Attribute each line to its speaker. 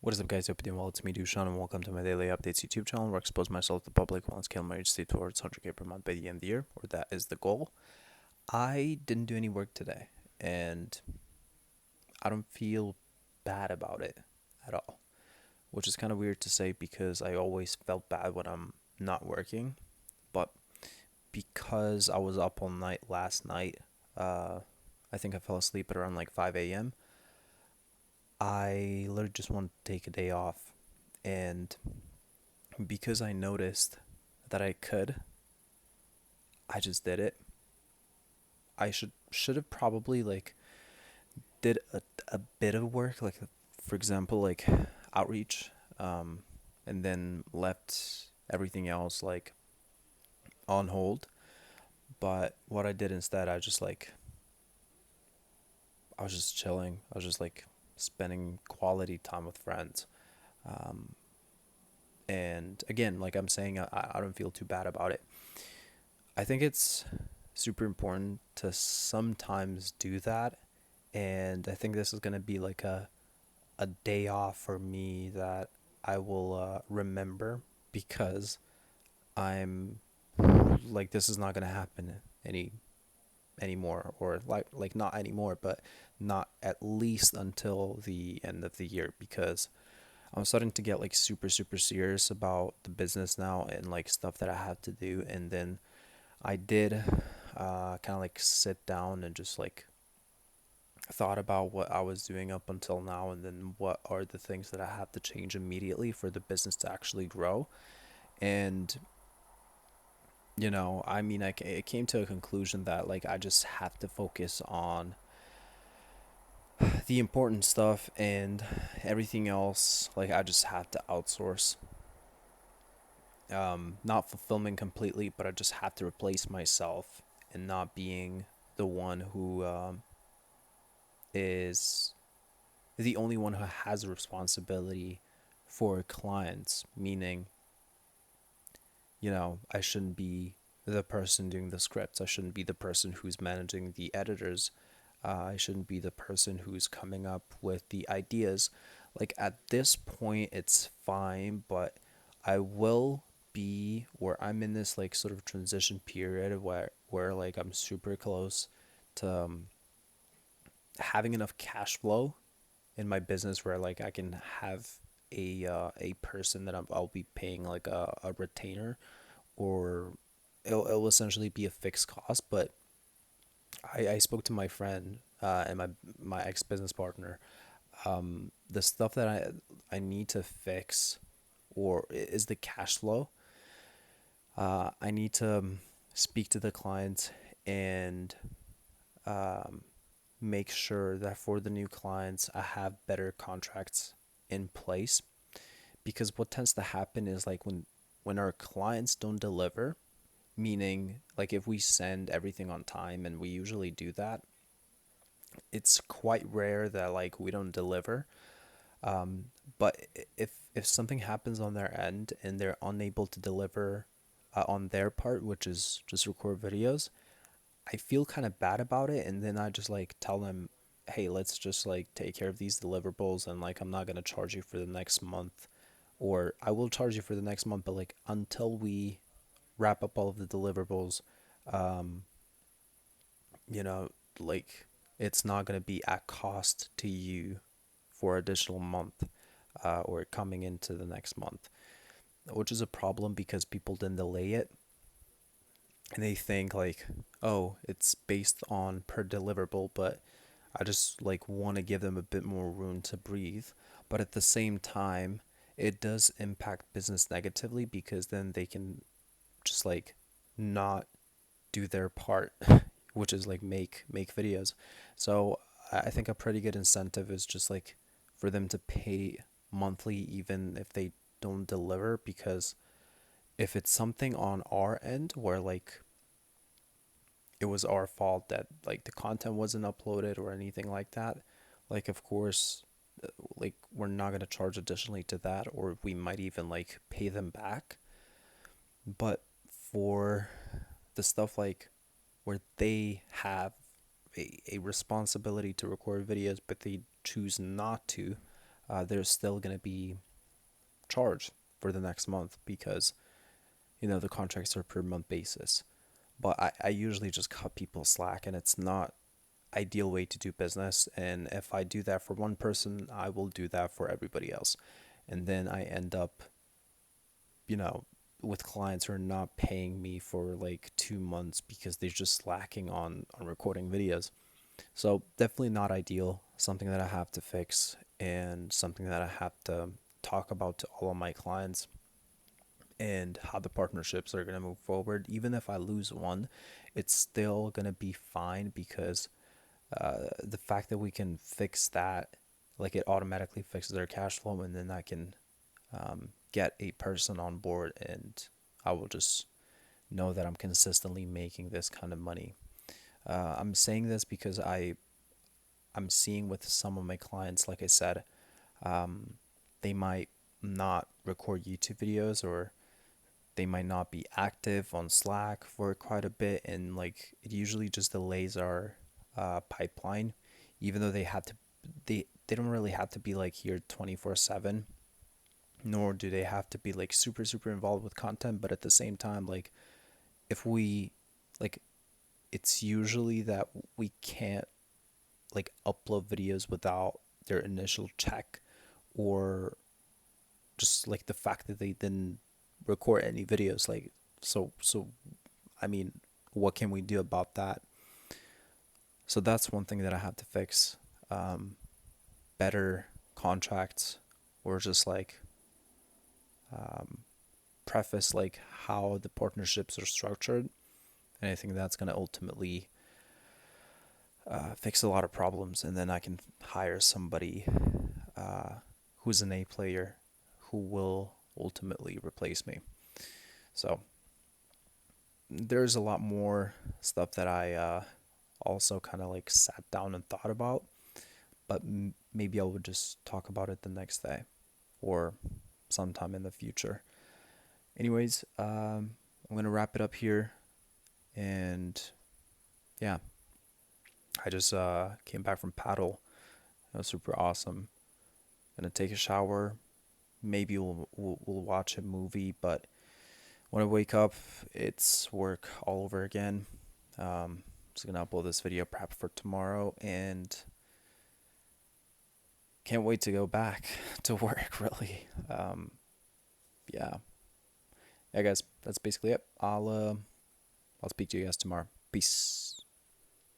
Speaker 1: What is up, guys? Hope you're doing well. It's me, Dushan, and welcome to my daily updates YouTube channel where I expose myself to the public while scale my state towards 100K per month by the end of the year, or that is the goal. I didn't do any work today, and I don't feel bad about it at all, which is kind of weird to say because I always felt bad when I'm not working. But because I was up all night last night, uh, I think I fell asleep at around like 5 a.m. I literally just wanted to take a day off, and because I noticed that I could, I just did it. I should have probably like did a bit of work, like for example, like outreach, um, and then left everything else like on hold. But what I did instead, I was just chilling. I was just like spending quality time with friends. Um, and again, like I'm saying, I don't feel too bad about it. I think it's super important to sometimes do that, and I think this is gonna be like a day off for me that I will remember because I'm like this is not gonna happen anymore, or like not anymore, but not at least until the end of the year, because I'm starting to get like super serious about the business now and like stuff that I have to do. And then I did kind of like sit down and just like thought about what I was doing up until now, and then what are the things that I have to change immediately for the business to actually grow. And I mean, it came to a conclusion that like I just have to focus on the important stuff, and everything else like I just have to outsource. Not fulfillment completely, but I just have to replace myself and not being the one who is the only one who has a responsibility for clients, meaning, I shouldn't be the person doing the scripts. I shouldn't be the person who's managing the editors. I shouldn't be the person who's coming up with the ideas. Like at this point, it's fine, but I will be where I'm in this like sort of transition period where like I'm super close to having enough cash flow in my business where like I can have a person that I'll be paying like a retainer, or it'll essentially be a fixed cost. But I spoke to my friend and my ex business partner. The stuff that I need to fix or is the cash flow. I need to speak to the client and um, make sure that for the new clients I have better contracts in place, because what tends to happen is like when our clients don't deliver, meaning like if we send everything on time, and we usually do that, it's quite rare that like we don't deliver. um, but if something happens on their end and they're unable to deliver on their part, which is just record videos, I feel kind of bad about it, and then I just like tell them, hey, let's just like take care of these deliverables, and like I'm not going to charge you for the next month, or I will charge you for the next month, but like until we wrap up all of the deliverables, um, you know, like it's not going to be at cost to you for additional month, or coming into the next month, which is a problem because people then delay it, and they think like, oh, it's based on per deliverable, but I just like want to give them a bit more room to breathe. But at the same time, it does impact business negatively because then they can just like not do their part, which is like make videos. So I think a pretty good incentive is just like for them to pay monthly even if they don't deliver, because if it's something on our end where like it was our fault that like the content wasn't uploaded or anything like that, like of course, like we're not going to charge additionally to that, or we might even like pay them back. But for the stuff like where they have a responsibility to record videos but they choose not to, they're still gonna be charged for the next month because the contracts are per month basis. But I usually just cut people slack, and it's not ideal way to do business. And if I do that for one person, I will do that for everybody else. And then I end up, you know, with clients who are not paying me for like 2 months because they're just slacking on recording videos. So definitely not ideal. Something that I have to fix and something that I have to talk about to all of my clients, and how the partnerships are going to move forward. Even if I lose one, it's still going to be fine because the fact that we can fix that, like it automatically fixes their cash flow, and then I can get a person on board, and I will just know that I'm consistently making this kind of money. I'm saying this because I'm seeing with some of my clients, like I said, they might not record YouTube videos, or they might not be active on Slack for quite a bit, and like it usually just delays our pipeline, even though they don't really have to be like here 24/7, nor do they have to be like super super involved with content. But at the same time, like if we like it's usually that we can't like upload videos without their initial check, or just like the fact that they didn't record any videos. Like, so I mean, what can we do about that? So that's one thing that I have to fix. um, Better contracts, or just like um, preface like how the partnerships are structured. And I think that's going to ultimately fix a lot of problems, and then I can hire somebody uh, who's an A player who will ultimately replace me. So there's a lot more stuff that I also kind of like sat down and thought about, but maybe I would just talk about it the next day or sometime in the future. Anyways, I'm gonna wrap it up here, and yeah, I just came back from paddle. It was super awesome. Gonna take a shower. Maybe we'll watch a movie, but when I wake up, it's work all over again. Just gonna upload this video prep for tomorrow, and can't wait to go back to work. Really, yeah, yeah, guys. That's basically it. I'll speak to you guys tomorrow. Peace.